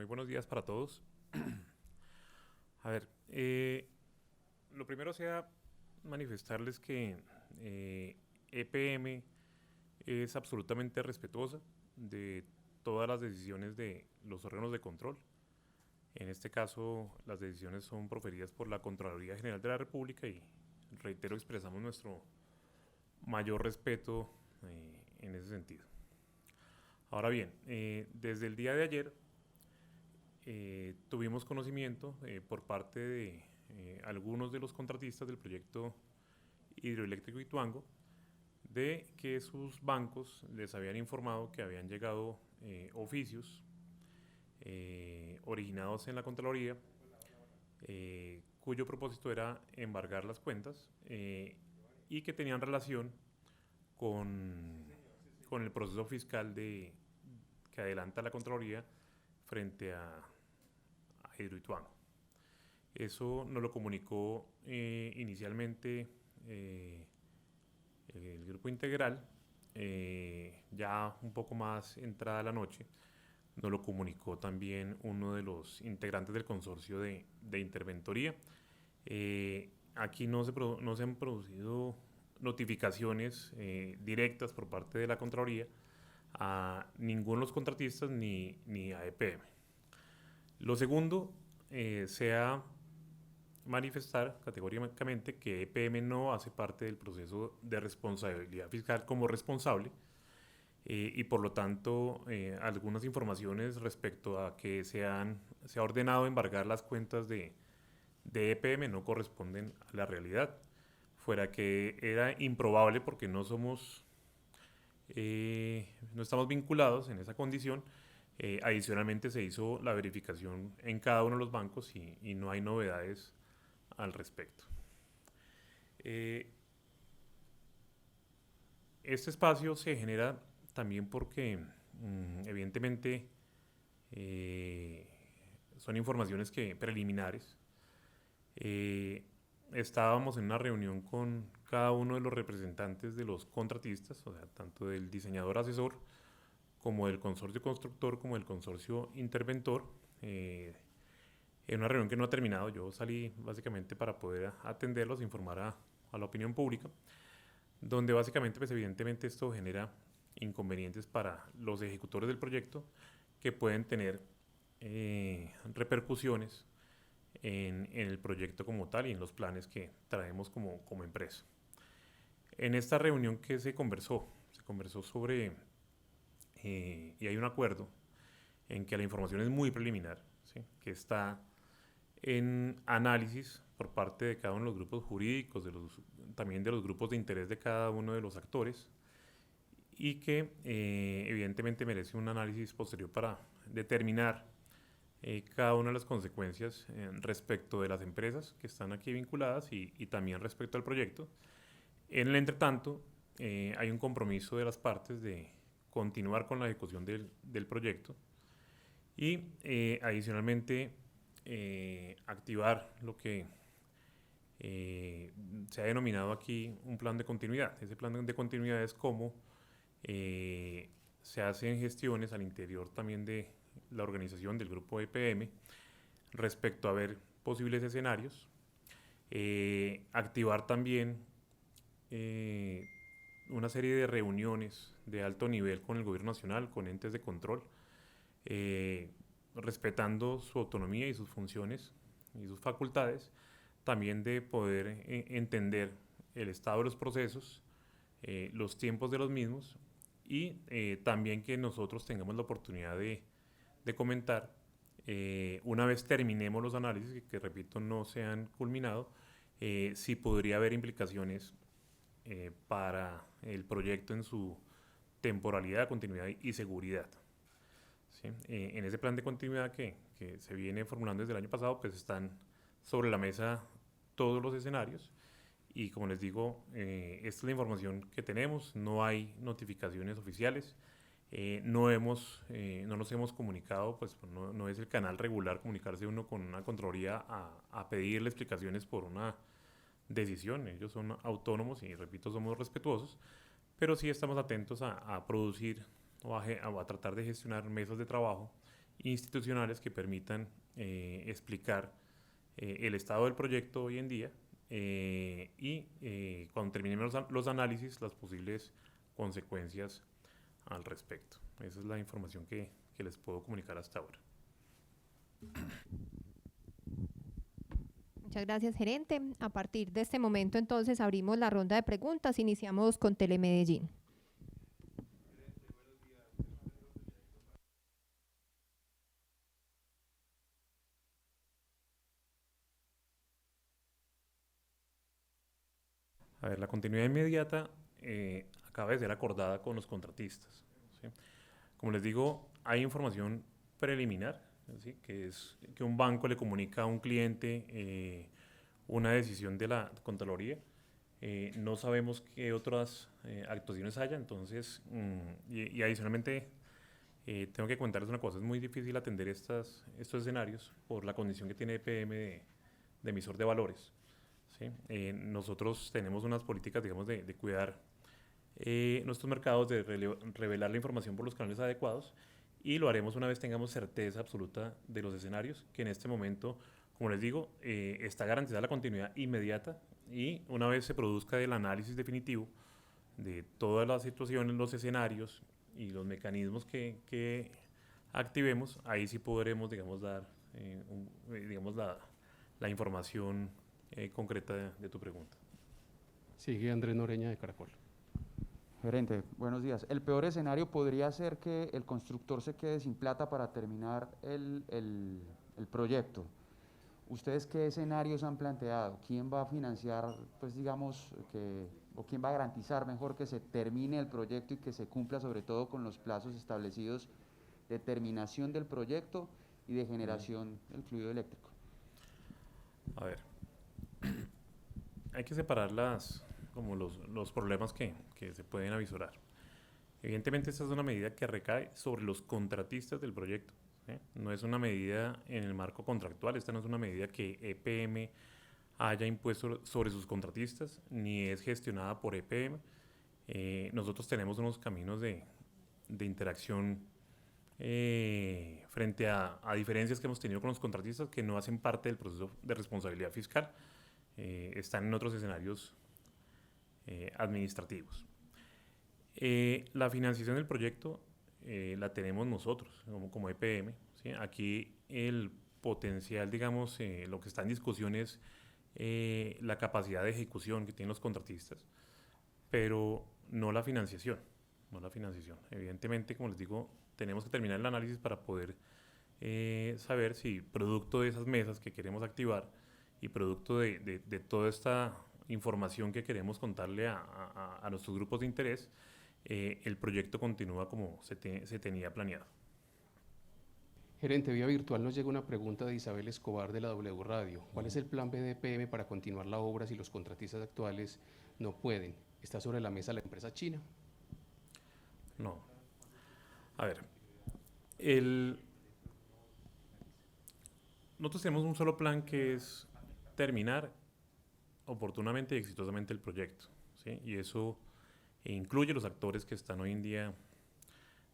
Muy buenos días para todos. A ver, lo primero sea manifestarles que EPM es absolutamente respetuosa de todas las decisiones de los órganos de control. En este caso, las decisiones son proferidas por la Contraloría General de la República y reitero, expresamos nuestro mayor respeto en ese sentido. Ahora bien, desde el día de ayer tuvimos conocimiento por parte de algunos de los contratistas del proyecto hidroeléctrico Ituango de que sus bancos les habían informado que habían llegado oficios originados en la Contraloría cuyo propósito era embargar las cuentas y que tenían relación con, con el proceso fiscal que adelanta la Contraloría frente a Hidroituango. Eso nos lo comunicó inicialmente el grupo integral, ya un poco más entrada la noche, nos lo comunicó también uno de los integrantes del consorcio de interventoría. Aquí no se han producido notificaciones directas por parte de la Contraloría a ninguno de los contratistas ni a EPM. Lo segundo, sea manifestar categóricamente que EPM no hace parte del proceso de responsabilidad fiscal como responsable y por lo tanto algunas informaciones respecto a que se ha ordenado embargar las cuentas de EPM no corresponden a la realidad. Fuera que era improbable porque no estamos vinculados en esa condición. Adicionalmente se hizo la verificación en cada uno de los bancos y no hay novedades al respecto. Este espacio se genera también porque evidentemente son informaciones preliminares. Estábamos en una reunión con cada uno de los representantes de los contratistas, o sea, tanto del diseñador asesor como del consorcio constructor como del consorcio interventor. En una reunión que no ha terminado, yo salí básicamente para poder atenderlos, informar a la opinión pública, donde básicamente, pues evidentemente esto genera inconvenientes para los ejecutores del proyecto que pueden tener repercusiones en el proyecto como tal y en los planes que traemos como empresa. En esta reunión que se conversó sobre, y hay un acuerdo en que la información es muy preliminar, ¿sí? Que está en análisis por parte de cada uno de los grupos jurídicos, también de los grupos de interés de cada uno de los actores y que evidentemente merece un análisis posterior para determinar cada una de las consecuencias respecto de las empresas que están aquí vinculadas y también respecto al proyecto. En el entretanto, hay un compromiso de las partes de continuar con la ejecución del proyecto y adicionalmente activar lo que se ha denominado aquí un plan de continuidad. Ese plan de continuidad es cómo se hacen gestiones al interior también de la organización del grupo EPM respecto a ver posibles escenarios, activar también una serie de reuniones de alto nivel con el gobierno nacional, con entes de control, respetando su autonomía y sus funciones y sus facultades, también de poder entender el estado de los procesos, los tiempos de los mismos y también que nosotros tengamos la oportunidad de comentar una vez terminemos los análisis, que repito no se han culminado, si podría haber implicaciones para el proyecto en su temporalidad, continuidad y seguridad. ¿Sí? En ese plan de continuidad que se viene formulando desde el año pasado, pues están sobre la mesa todos los escenarios y como les digo, esta es la información que tenemos, no hay notificaciones oficiales, no nos hemos comunicado, pues no es el canal regular comunicarse uno con una Contraloría a pedirle explicaciones por una decisión, ellos son autónomos y repito, somos respetuosos, pero sí estamos atentos a producir o a tratar de gestionar mesas de trabajo institucionales que permitan explicar el estado del proyecto hoy en día y cuando terminemos los análisis, las posibles consecuencias al respecto. Esa es la información que les puedo comunicar hasta ahora. Muchas gracias, gerente. A partir de este momento, entonces, abrimos la ronda de preguntas. Iniciamos con Telemedellín. A ver, la continuidad inmediata acaba de ser acordada con los contratistas, ¿sí? Como les digo, hay información preliminar, ¿sí? Que es que un banco le comunica a un cliente una decisión de la Contraloría. No sabemos qué otras actuaciones haya, entonces, y adicionalmente, tengo que contarles una cosa, es muy difícil atender estos escenarios por la condición que tiene EPM de emisor de valores. ¿Sí? Nosotros tenemos unas políticas, digamos, de cuidar nuestros mercados, de revelar la información por los canales adecuados y lo haremos una vez tengamos certeza absoluta de los escenarios, que en este momento, como les digo, está garantizada la continuidad inmediata y una vez se produzca el análisis definitivo de todas las situaciones, los escenarios y los mecanismos que activemos, ahí sí podremos, digamos, dar digamos, la información concreta de tu pregunta. Sigue Andrés Noreña de Caracol. Gerente, buenos días. El peor escenario podría ser que el constructor se quede sin plata para terminar el proyecto. ¿Ustedes qué escenarios han planteado? ¿Quién va a financiar, pues digamos, o quién va a garantizar mejor que se termine el proyecto y que se cumpla sobre todo con los plazos establecidos de terminación del proyecto y de generación del fluido eléctrico? A ver, hay que separar como los problemas que se pueden avisorar. Evidentemente esta es una medida que recae sobre los contratistas del proyecto, ¿sí? No es una medida en el marco contractual, esta no es una medida que EPM haya impuesto sobre sus contratistas, ni es gestionada por EPM. Nosotros tenemos unos caminos de interacción frente a diferencias que hemos tenido con los contratistas que no hacen parte del proceso de responsabilidad fiscal, están en otros escenarios administrativos. La financiación del proyecto la tenemos nosotros como EPM, ¿sí? Aquí el potencial, digamos, lo que está en discusión es la capacidad de ejecución que tienen los contratistas, pero no la financiación, no la financiación. Evidentemente, como les digo, tenemos que terminar el análisis para poder saber si producto de esas mesas que queremos activar y producto de toda esta información que queremos contarle a nuestros grupos de interés, el proyecto continúa como se tenía planeado. Gerente, vía virtual nos llega una pregunta de Isabel Escobar de la W Radio. ¿Cuál es el plan B de EPM para continuar la obra si los contratistas actuales no pueden? ¿Está sobre la mesa la empresa china? No. A ver, nosotros tenemos un solo plan que es terminar oportunamente y exitosamente el proyecto, ¿sí? Y eso incluye los actores que están hoy en día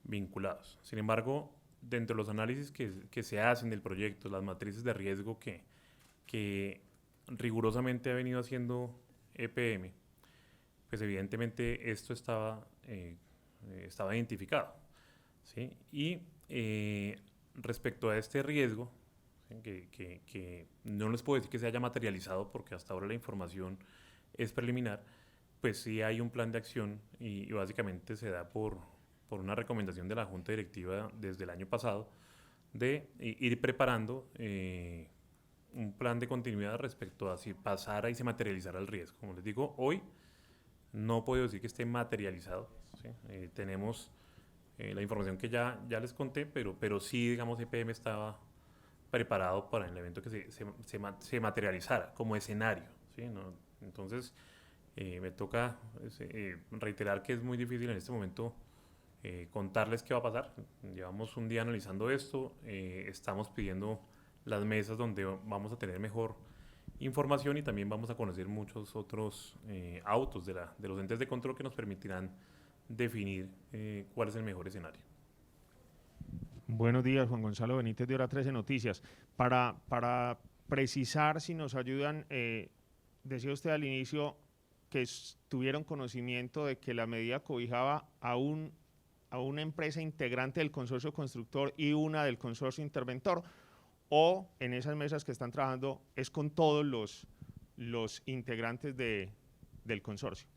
vinculados. Sin embargo, dentro de los análisis que se hacen del proyecto, las matrices de riesgo que rigurosamente ha venido haciendo EPM, pues evidentemente esto estaba identificado, ¿sí? Y respecto a este riesgo, ¿sí? que no les puedo decir que se haya materializado porque hasta ahora la información es preliminar, pues sí hay un plan de acción y básicamente se da por una recomendación de la Junta Directiva desde el año pasado de ir preparando un plan de continuidad respecto a si pasara y se materializara el riesgo. Como les digo, hoy no puedo decir que esté materializado, ¿sí? Tenemos la información que ya les conté, pero sí, digamos, EPM estaba preparado para el evento que se materializara como escenario, ¿sí? ¿No? Entonces, me toca reiterar que es muy difícil en este momento contarles qué va a pasar. Llevamos un día analizando esto, estamos pidiendo las mesas donde vamos a tener mejor información y también vamos a conocer muchos otros autos de los entes de control que nos permitirán definir cuál es el mejor escenario. Buenos días, Juan Gonzalo Benítez de Hora 13 Noticias. Para precisar, si nos ayudan, decía usted al inicio que tuvieron conocimiento de que la medida cobijaba a una empresa integrante del consorcio constructor y una del consorcio interventor, o en esas mesas que están trabajando es con todos los integrantes del consorcio.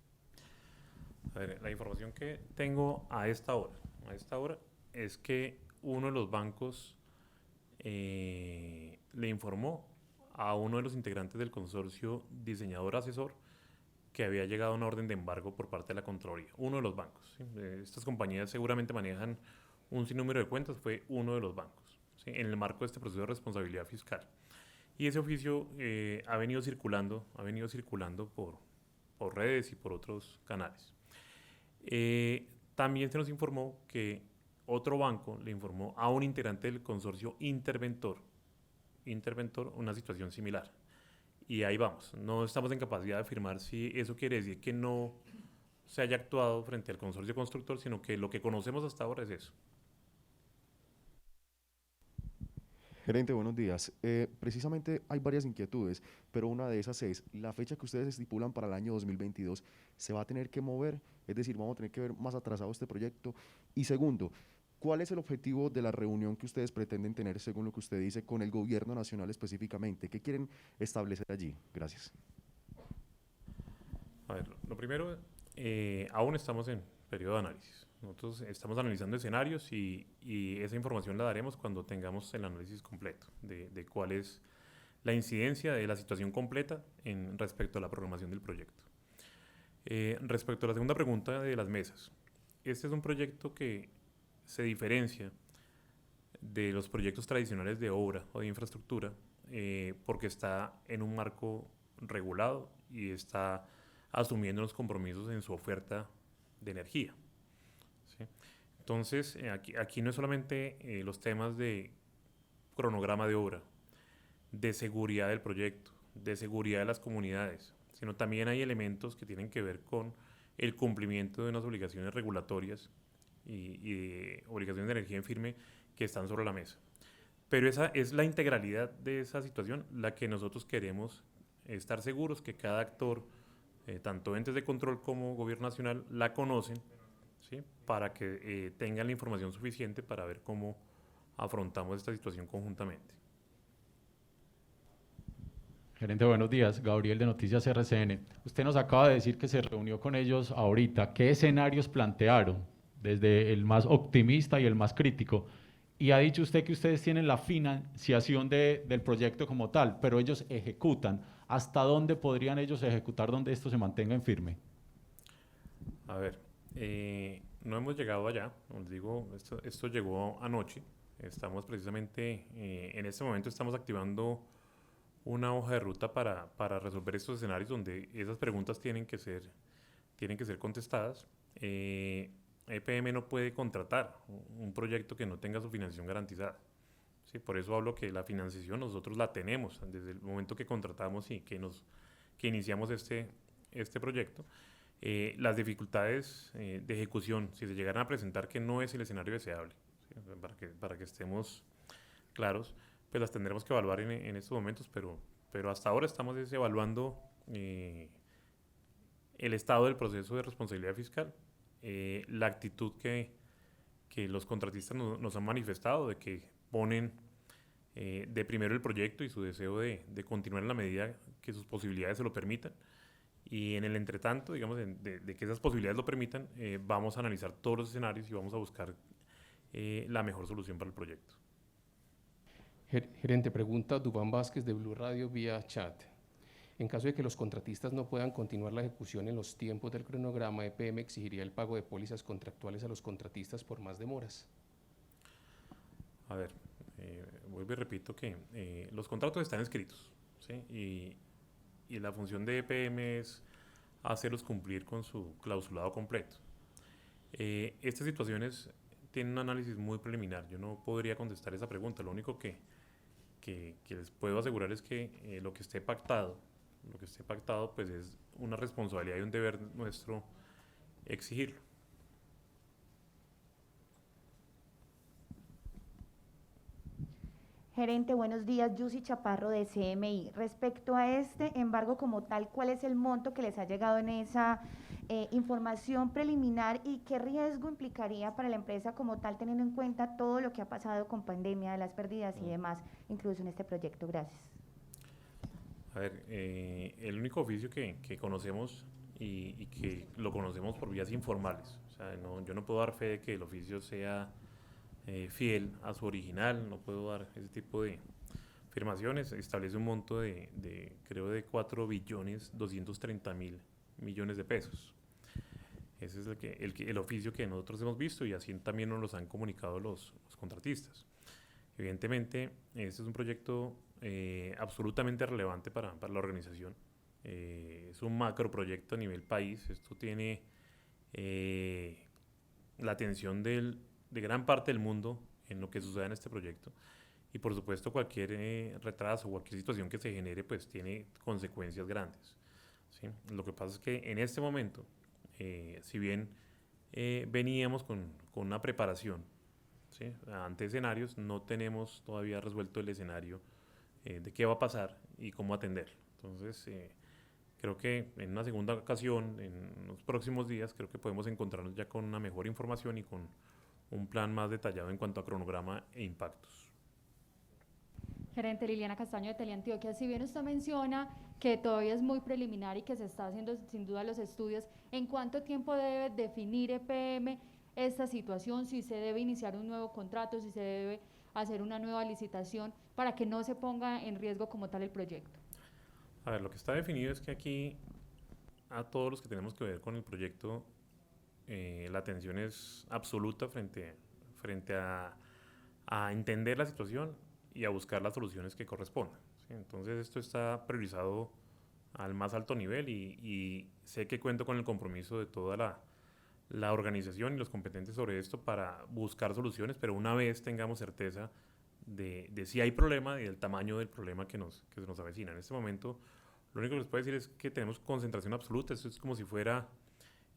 A ver, la información que tengo a esta hora es que uno de los bancos le informó a uno de los integrantes del consorcio diseñador asesor que había llegado una orden de embargo por parte de la Contraloría. Uno de los bancos. ¿Sí? Estas compañías seguramente manejan un sinnúmero de cuentas, fue uno de los bancos, ¿sí? En el marco de este proceso de responsabilidad fiscal. Y ese oficio ha venido circulando por redes y por otros canales. También se nos informó que otro banco le informó a un integrante del consorcio interventor una situación similar. Y ahí vamos, no estamos en capacidad de afirmar si eso quiere decir que no se haya actuado frente al consorcio constructor, sino que lo que conocemos hasta ahora es eso. Gerente, buenos días. Precisamente hay varias inquietudes, pero una de esas es, la fecha que ustedes estipulan para el año 2022, ¿se va a tener que mover? Es decir, ¿vamos a tener que ver más atrasado este proyecto? Y segundo, ¿cuál es el objetivo de la reunión que ustedes pretenden tener, según lo que usted dice, con el gobierno nacional específicamente? ¿Qué quieren establecer allí? Gracias. A ver, lo primero, aún estamos en periodo de análisis. Nosotros estamos analizando escenarios y esa información la daremos cuando tengamos el análisis completo de cuál es la incidencia de la situación completa respecto a la programación del proyecto. Respecto a la segunda pregunta de las mesas, este es un proyecto que se diferencia de los proyectos tradicionales de obra o de infraestructura porque está en un marco regulado y está asumiendo los compromisos en su oferta de energía. ¿Sí? Entonces, aquí no es solamente los temas de cronograma de obra, de seguridad del proyecto, de seguridad de las comunidades, sino también hay elementos que tienen que ver con el cumplimiento de unas obligaciones regulatorias y de obligaciones de energía en firme que están sobre la mesa. Pero esa es la integralidad de esa situación la que nosotros queremos estar seguros que cada actor, tanto entes de control como gobierno nacional, la conocen, ¿sí? Para que tengan la información suficiente para ver cómo afrontamos esta situación conjuntamente. Gerente, buenos días. Gabriel de Noticias RCN. Usted nos acaba de decir que se reunió con ellos ahorita. ¿Qué escenarios plantearon? Desde el más optimista y el más crítico. Y ha dicho usted que ustedes tienen la financiación del proyecto como tal, pero ellos ejecutan. ¿Hasta dónde podrían ellos ejecutar donde esto se mantenga en firme? A ver, no hemos llegado allá. Os digo, esto llegó anoche. Estamos precisamente, en este momento estamos activando una hoja de ruta para resolver estos escenarios donde esas preguntas tienen que ser contestadas. EPM no puede contratar un proyecto que no tenga su financiación garantizada. ¿Sí? Por eso hablo que la financiación nosotros la tenemos desde el momento que contratamos y que iniciamos este proyecto. Las dificultades de ejecución, si se llegaran a presentar que no es el escenario deseable, ¿sí? Para que estemos claros, pues las tendremos que evaluar en estos momentos, pero hasta ahora estamos evaluando el estado del proceso de responsabilidad fiscal, la actitud que los contratistas nos han manifestado de que ponen de primero el proyecto y su deseo de continuar en la medida que sus posibilidades se lo permitan. Y en el entretanto, digamos, de que esas posibilidades lo permitan, vamos a analizar todos los escenarios y vamos a buscar la mejor solución para el proyecto. Gerente, pregunta Dubán Vázquez de Blue Radio vía chat. En caso de que los contratistas no puedan continuar la ejecución en los tiempos del cronograma, EPM exigiría el pago de pólizas contractuales a los contratistas por más demoras. A ver, vuelvo y repito que los contratos están escritos, ¿sí? Y la función de EPM es hacerlos cumplir con su clausulado completo. Estas situaciones tienen un análisis muy preliminar. Yo no podría contestar esa pregunta. Lo único que les puedo asegurar es que lo que esté pactado pues es una responsabilidad y un deber nuestro exigirlo. Gerente, buenos días. Yusi Chaparro de CMI. Respecto a este embargo como tal, ¿cuál es el monto que les ha llegado en esa información preliminar y qué riesgo implicaría para la empresa como tal, teniendo en cuenta todo lo que ha pasado con pandemia, de las pérdidas y demás, incluso en este proyecto? Gracias. A ver, el único oficio que conocemos y que lo conocemos por vías informales. O sea, yo no puedo dar fe de que el oficio sea fiel a su original, no puedo dar ese tipo de afirmaciones. Establece un monto creo, de 4.230.000.000.000 de pesos. Ese es el oficio que nosotros hemos visto y así también nos los han comunicado los contratistas. Evidentemente, este es un proyecto absolutamente relevante para la organización. Es un macro proyecto a nivel país. Esto tiene la atención de gran parte del mundo en lo que suceda en este proyecto. Y por supuesto cualquier retraso o cualquier situación que se genere pues tiene consecuencias grandes, ¿sí? Lo que pasa es que en este momento, si bien veníamos con una preparación, ¿sí?, ante escenarios, no tenemos todavía resuelto el escenario de qué va a pasar y cómo atenderlo. Entonces, creo que en una segunda ocasión, en los próximos días, creo que podemos encontrarnos ya con una mejor información y con un plan más detallado en cuanto a cronograma e impactos. Gerente, Liliana Castaño de Teleantioquia, si bien usted menciona que todavía es muy preliminar y que se está haciendo sin duda los estudios, ¿en cuánto tiempo debe definir EPM esta situación? Si se debe iniciar un nuevo contrato, si se debe hacer una nueva licitación para que no se ponga en riesgo como tal el proyecto. A ver, lo que está definido es que aquí a todos los que tenemos que ver con el proyecto, la atención es absoluta frente a entender la situación y a buscar las soluciones que correspondan, ¿sí? Entonces esto está priorizado al más alto nivel y sé que cuento con el compromiso de toda la organización y los competentes sobre esto para buscar soluciones, pero una vez tengamos certeza de si hay problema y del tamaño del problema que se nos avecina. En este momento, lo único que les puedo decir es que tenemos concentración absoluta. Esto es como si fuera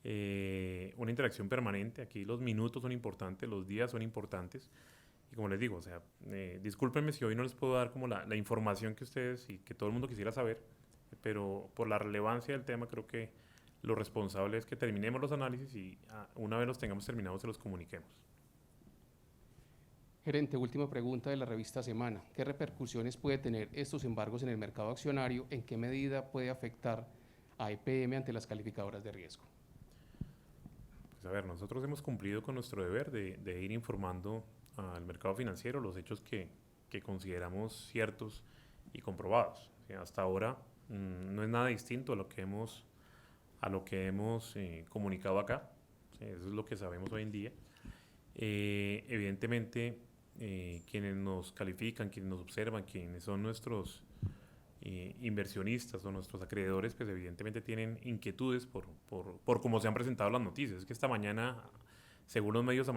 una interacción permanente. Aquí los minutos son importantes, los días son importantes. Y como les digo, o sea, discúlpenme si hoy no les puedo dar como la información que ustedes y que todo el mundo quisiera saber, pero por la relevancia del tema creo que lo responsable es que terminemos los análisis y una vez los tengamos terminados se los comuniquemos. Gerente, última pregunta de la revista Semana. ¿Qué repercusiones puede tener estos embargos en el mercado accionario? ¿En qué medida puede afectar a EPM ante las calificadoras de riesgo? Pues a ver, nosotros hemos cumplido con nuestro deber de ir informando al mercado financiero los hechos que consideramos ciertos y comprobados. ¿Sí? Hasta ahora no es nada distinto a lo que hemos comunicado acá. ¿Sí? Eso es lo que sabemos hoy en día. Evidentemente, quienes nos califican, quienes nos observan, quienes son nuestros inversionistas o nuestros acreedores, pues evidentemente tienen inquietudes por cómo se han presentado las noticias. Es que esta mañana, según los medios,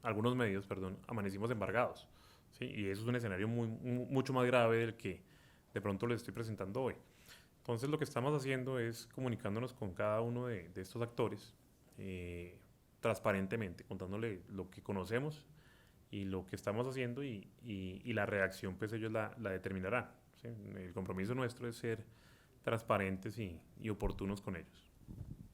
algunos medios, amanecimos embargados, ¿sí? Y eso es un escenario mucho más grave del que de pronto les estoy presentando hoy. Entonces, lo que estamos haciendo es comunicándonos con cada uno de estos actores transparentemente, contándole lo que conocemos y lo que estamos haciendo y la reacción, pues ellos la determinarán, ¿sí? El compromiso nuestro es ser transparentes y oportunos con ellos.